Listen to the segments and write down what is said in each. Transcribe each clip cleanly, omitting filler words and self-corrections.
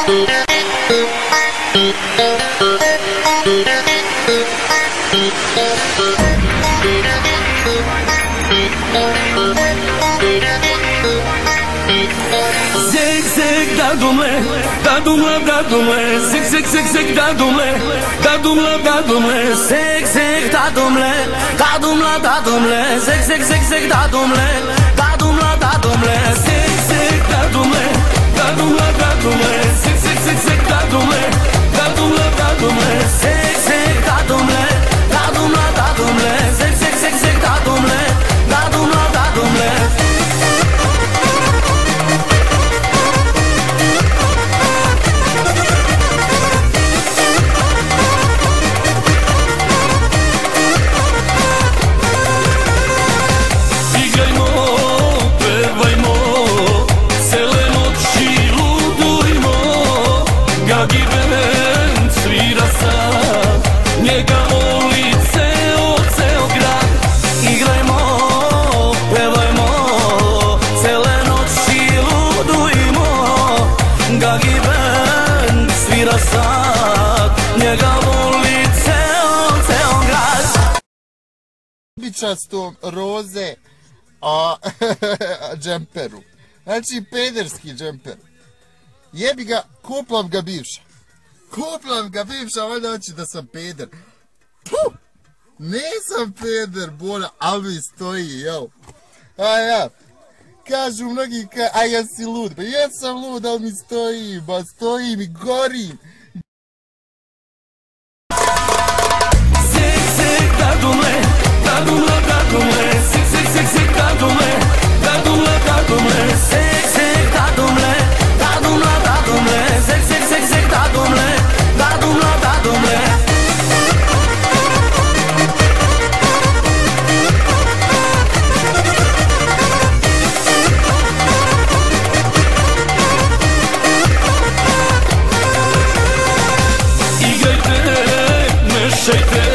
Zek zek dadumle, dadumle dadumle, zek zek zek zek dadumle, dadumle dadumle, zek zek dadumle, dadumle dadumle, zek zek zek zek dadumle, dadumle dadumle, zek zek dadumle, dadumle dadumle, zek zek zek zek dadumle, dadumle dadumle, zek zek dadumle, dadumle dadumle, zek zek zek zek dadumle, dadumle dadumle. Bičastom roze džemperu. Znači pederski džemper. Jebi ga, kuplam ga bivša. Kuplam ga bivša, valjda hoće da sam peder. Puh! Nisam peder, bolja, ali mi stoji, jel? A ja, kažu mnogi, a jesi lud? Pa jesam lud, ali mi stoji, ba stoji mi, gorim. Zek, zek, dadumle, dadumle, dadumle, zek, zek, zek, zek, dadumle, dadumle, dadumle, zek, zek, dadumle, dadumle, dadumle, zek, zek, zek, zek, dadumle, dadumle, dadumle. Mešajte,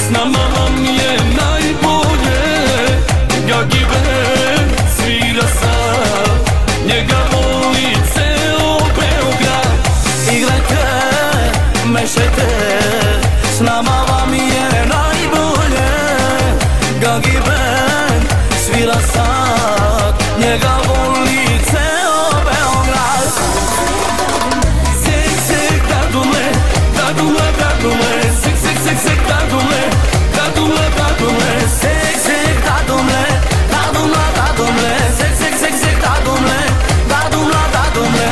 s nama vam je najbolje. Gagiben svira sad, njega voli ceo Beograd. Igrajte, mešajte, s nama vam je najbolje. Gagiben svira sad, njega voli ceo Beograd. Zek, zek, dadumle, dadumle, dadumle, zek, zek, zek, zek, dadumle, dadumle, dadumle, zek, zek, dadumle, dadumle, dadumle, zek, zek, zek, zek, dadumle, dadumle, dadumle.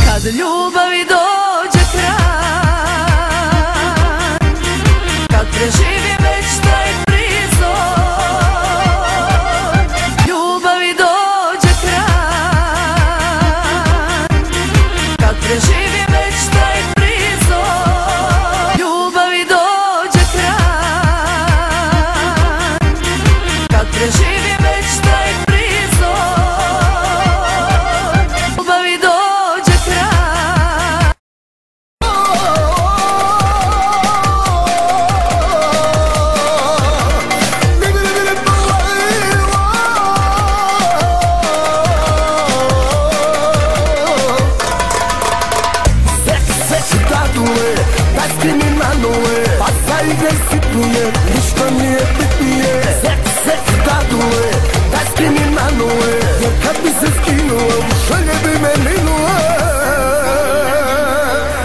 Kad ljubavi dođe kraj, kad preživim već taj prizor, ljubavi dođe kraj, kad preživim već taj prizor, ljubavi dođe kraj, kad preživim već taj prizor, ljubavi dođe kraj. Ništa nije bitnije, sek, sek, dadule, daj kriminaluje, jer kad bi se skinuo, šalje bi me minule.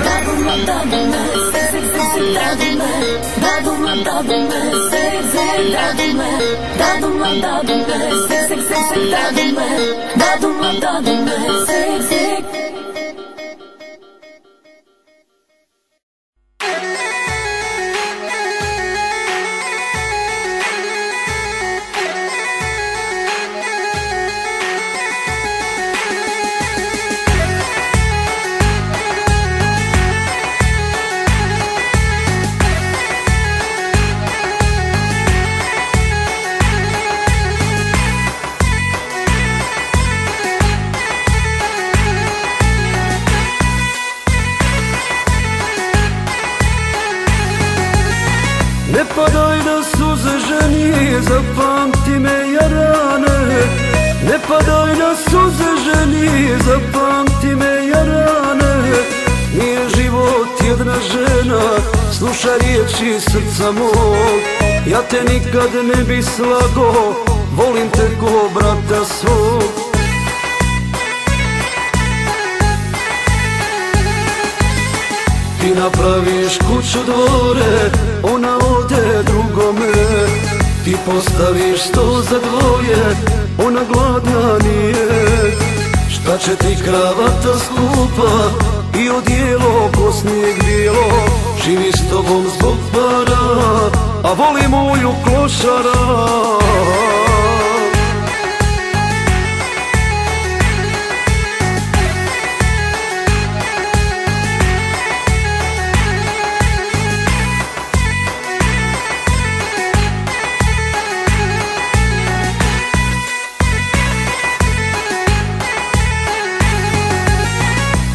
Dadule, dadule, sek, sek, sek, sek, dadule, dadule, dadule, sek, sek, dadule, dadule, dadule, sek, sek, sek, sek, dadule, dadule, dadule, sek, sek. zapamti me jarane, ne padaj na suze ženi, zapamti me jarane. Nije život jedna žena, slušaj riječi srca mog, ja te nikad ne bi slago, volim te ko brata svog. Ti napraviš kuću dvore, ona ode drugome. Ti postaviš sto za dvoje, ona gladna nije. Šta će ti kravata skupa i odijelo ko snijeg bijelo, živi s tobom zbog para, a voli moju klošara.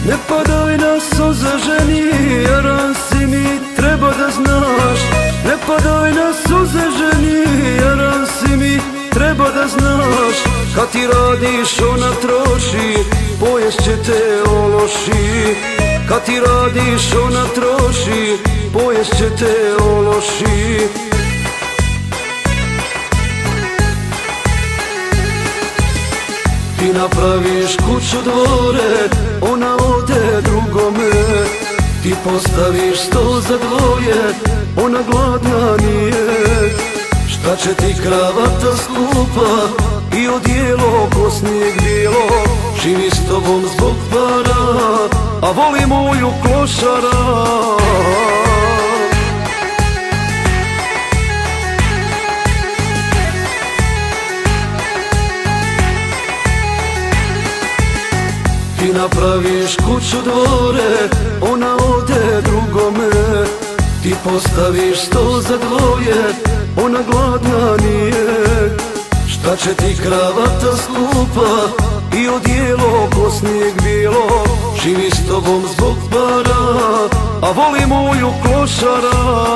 Ne padaj na suze ženi, jaran si mi, treba da znaš. Ne padaj na suze ženi, jaran si mi, treba da znaš. Kad ti radiš ona troši, poješće te ološi. Kad ti radiš ona troši, poješće te ološi. Ti napraviš kuću dvore, ona ode drugome. Ti postaviš sto za dvoje, ona gladna nije. Šta će ti kravata skupa i odijelo ko snijeg bijelo, živi s tobom zbog para, a voli moju klošara. Ti napraviš kuću dvore, ona ode drugome. Ti postaviš sto za dvoje, ona gladna nije. Šta će ti kravata skupa i odijelo ko snijeg bijelo, živi s tobom zbog para, a voli moju klošara.